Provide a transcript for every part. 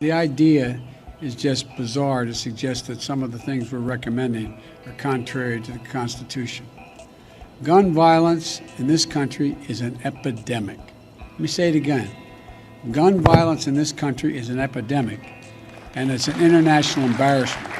The idea is just bizarre to suggest that some of the things we're recommending are contrary to the Constitution. Gun violence in this country is an epidemic. Let me say it again. Gun violence in this country is an epidemic, and it's an international embarrassment.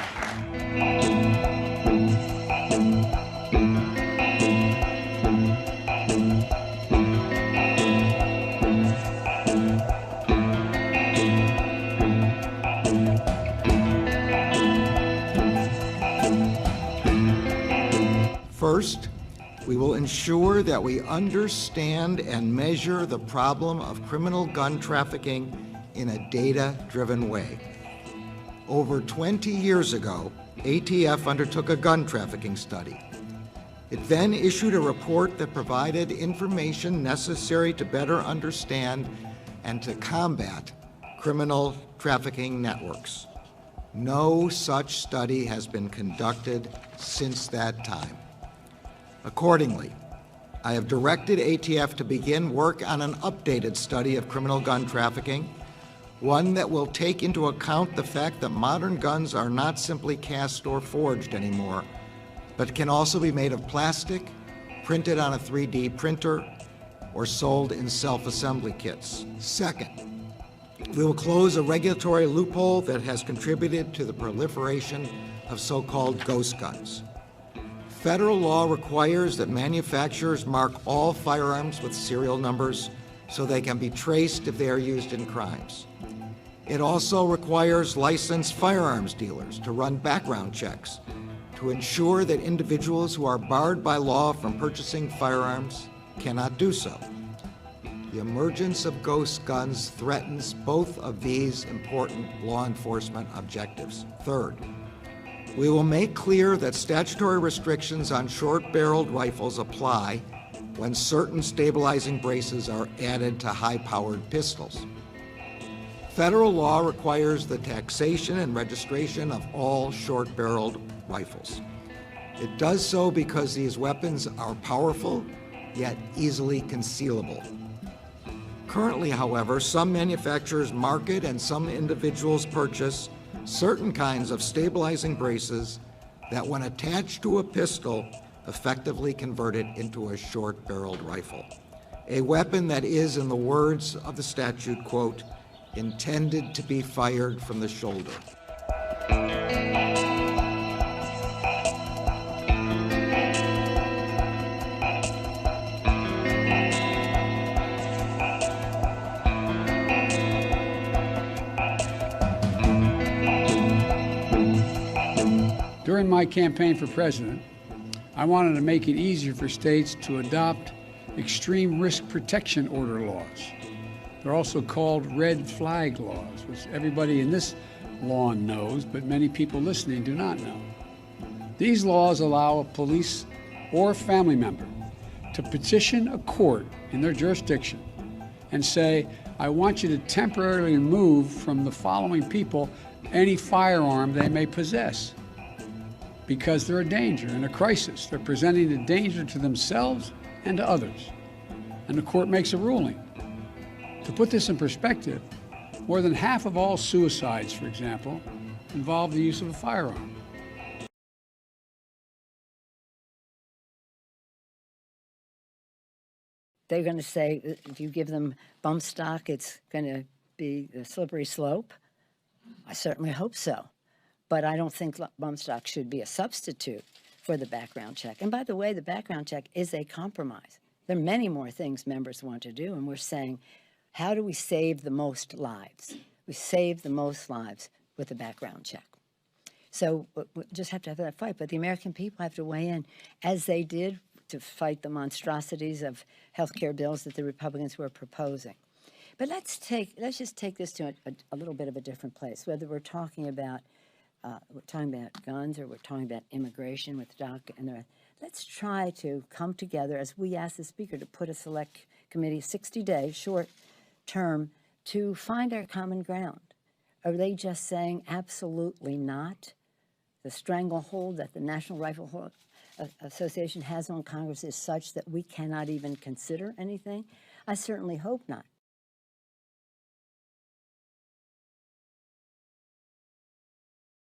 First, we will ensure that we understand and measure the problem of criminal gun trafficking in a data-driven way. Over 20 years ago, ATF undertook a gun trafficking study. It then issued a report that provided information necessary to better understand and to combat criminal trafficking networks. No such study has been conducted since that time. Accordingly, I have directed ATF to begin work on an updated study of criminal gun trafficking, one that will take into account the fact that modern guns are not simply cast or forged anymore, but can also be made of plastic, printed on a 3D printer, or sold in self-assembly kits. Second, we will close a regulatory loophole that has contributed to the proliferation of so-called ghost guns. Federal law requires that manufacturers mark all firearms with serial numbers so they can be traced if they are used in crimes. It also requires licensed firearms dealers to run background checks to ensure that individuals who are barred by law from purchasing firearms cannot do so. The emergence of ghost guns threatens both of these important law enforcement objectives. Third, we will make clear that statutory restrictions on short-barreled rifles apply when certain stabilizing braces are added to high-powered pistols. Federal law requires the taxation and registration of all short-barreled rifles. It does so because these weapons are powerful, yet easily concealable. Currently, however, some manufacturers market and some individuals purchase certain kinds of stabilizing braces that, when attached to a pistol, effectively convert it into a short-barreled rifle. A weapon that is, in the words of the statute, quote, intended to be fired from the shoulder. During my campaign for president, I wanted to make it easier for states to adopt extreme risk protection order laws. They're also called red flag laws, which everybody in this lawn knows, but many people listening do not know. These laws allow a police or family member to petition a court in their jurisdiction and say, I want you to temporarily remove from the following people any firearm they may possess, because they're a danger in a crisis. They're presenting a danger to themselves and to others. And the court makes a ruling. To put this in perspective, more than half of all suicides, for example, involve the use of a firearm. They're going to say if you give them bump stock, it's going to be a slippery slope. I certainly hope so. But I don't think bump stock should be a substitute for the background check. And by the way, the background check is a compromise. There are many more things members want to do, and we're saying, how do we save the most lives? We save the most lives with the background check. So we just have to have that fight. But the American people have to weigh in, as they did to fight the monstrosities of health care bills that the Republicans were proposing. But let's just take this to a little bit of a different place, whether we're talking about guns or we're talking about immigration with DACA and the rest. Let's try to come together, as we asked the Speaker to put a select committee, 60 days, short term, to find our common ground. Are they just saying absolutely not? The stranglehold that the National Rifle Association has on Congress is such that we cannot even consider anything? I certainly hope not.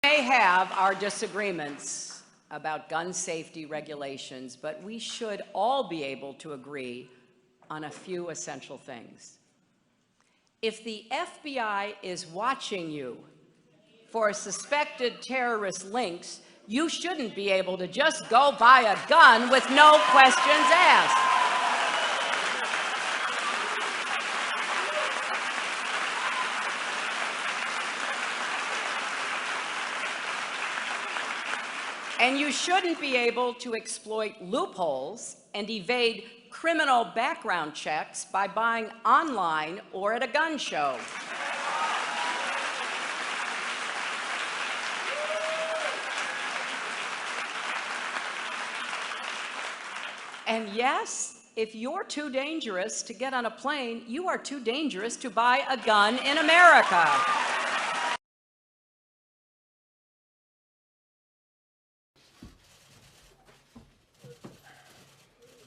may have our disagreements about gun safety regulations, but we should all be able to agree on a few essential things. If the FBI is watching you for suspected terrorist links, you shouldn't be able to just go buy a gun with no questions asked. And you shouldn't be able to exploit loopholes and evade criminal background checks by buying online or at a gun show. And yes, if you're too dangerous to get on a plane, you are too dangerous to buy a gun in America.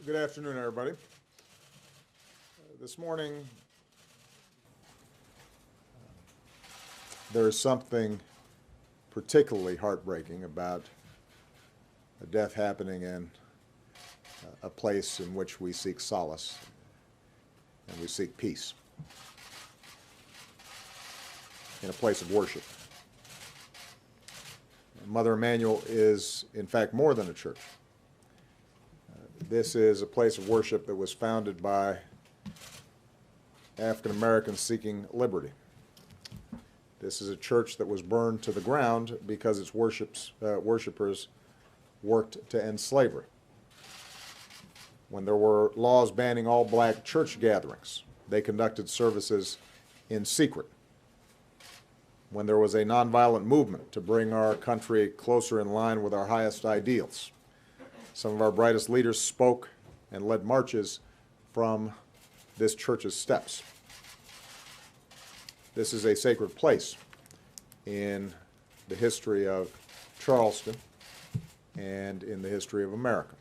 Good afternoon, everybody. This morning, there is something particularly heartbreaking about a death happening in a place in which we seek solace and we seek peace, in a place of worship. Mother Emanuel is, in fact, more than a church. This is a place of worship that was founded by African Americans seeking liberty. This is a church that was burned to the ground because its worshipers worked to end slavery. When there were laws banning all black church gatherings, they conducted services in secret. When there was a nonviolent movement to bring our country closer in line with our highest ideals, some of our brightest leaders spoke and led marches from this church's steps. This is a sacred place in the history of Charleston and in the history of America.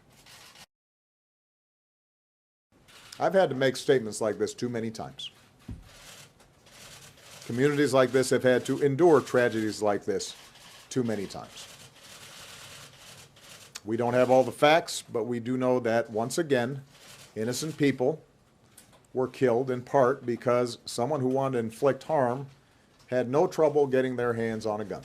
I've had to make statements like this too many times. Communities like this have had to endure tragedies like this too many times. We don't have all the facts, but we do know that, once again, innocent people were killed in part because someone who wanted to inflict harm had no trouble getting their hands on a gun.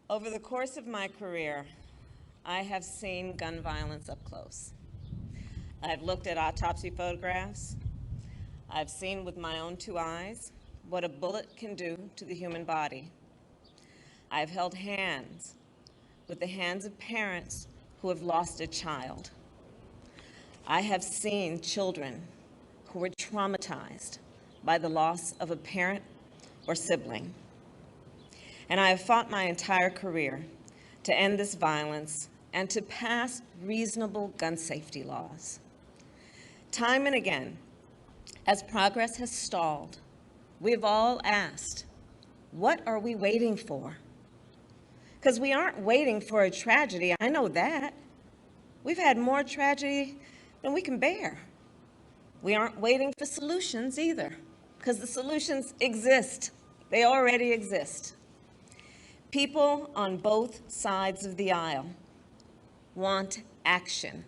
Over the course of my career, I have seen gun violence up close. I've looked at autopsy photographs. I've seen with my own two eyes what a bullet can do to the human body. I've held hands with the hands of parents who have lost a child. I have seen children who were traumatized by the loss of a parent or sibling. And I have fought my entire career to end this violence and to pass reasonable gun safety laws. Time and again, as progress has stalled, we've all asked, what are we waiting for? Because we aren't waiting for a tragedy, I know that. We've had more tragedy than we can bear. We aren't waiting for solutions either, because the solutions exist. They already exist. People on both sides of the aisle want action.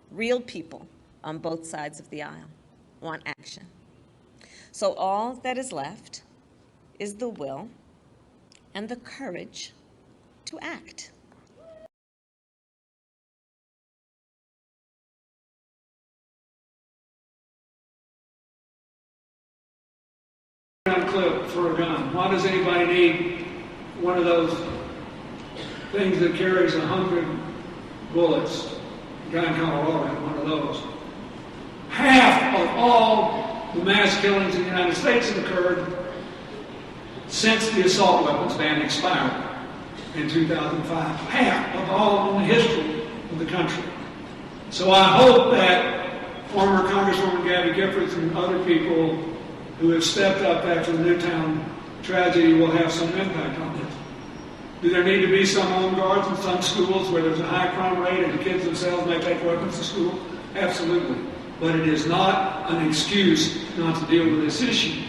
Real people on both sides of the aisle want action. So all that is left is the will and the courage to act. Clip for a gun. Why does anybody need one of those things that carries 100 bullets? A guy in Colorado had one of those. Half of all the mass killings in the United States have occurred since the assault weapons ban expired in 2005. Half of all in the history of the country. So I hope that former Congresswoman Gabby Giffords and other people who have stepped up after the Newtown tragedy will have some impact on this. Do there need to be some home guards in some schools where there's a high crime rate and the kids themselves may take weapons to school? Absolutely. but it is not an excuse not to deal with this issue.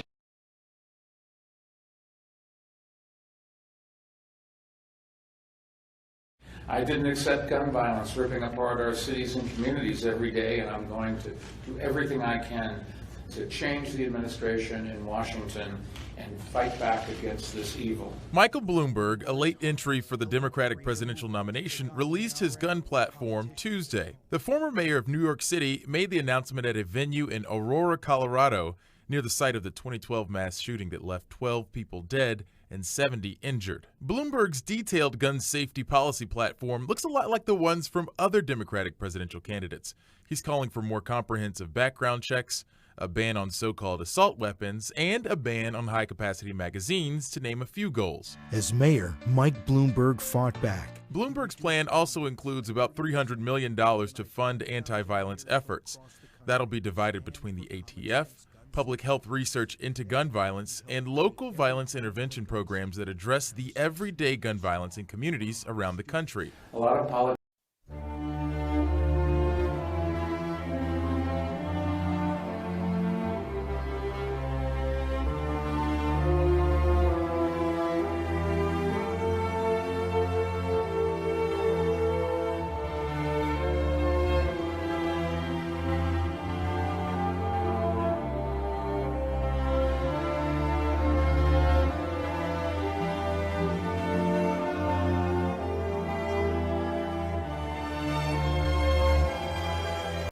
I didn't accept gun violence ripping apart our cities and communities every day, and I'm going to do everything I can to change the administration in Washington and fight back against this evil. Michael Bloomberg, a late entry for the Democratic presidential nomination, released his gun platform Tuesday. The former mayor of New York City made the announcement at a venue in Aurora, Colorado, near the site of the 2012 mass shooting that left 12 people dead and 70 injured. Bloomberg's detailed gun safety policy platform looks a lot like the ones from other Democratic presidential candidates. He's calling for more comprehensive background checks, a ban on so-called assault weapons, and a ban on high-capacity magazines, to name a few goals. As mayor, Mike Bloomberg fought back. Bloomberg's plan also includes about $300 million to fund anti-violence efforts. That'll be divided between the ATF, public health research into gun violence, and local violence intervention programs that address the everyday gun violence in communities around the country. A lot of politics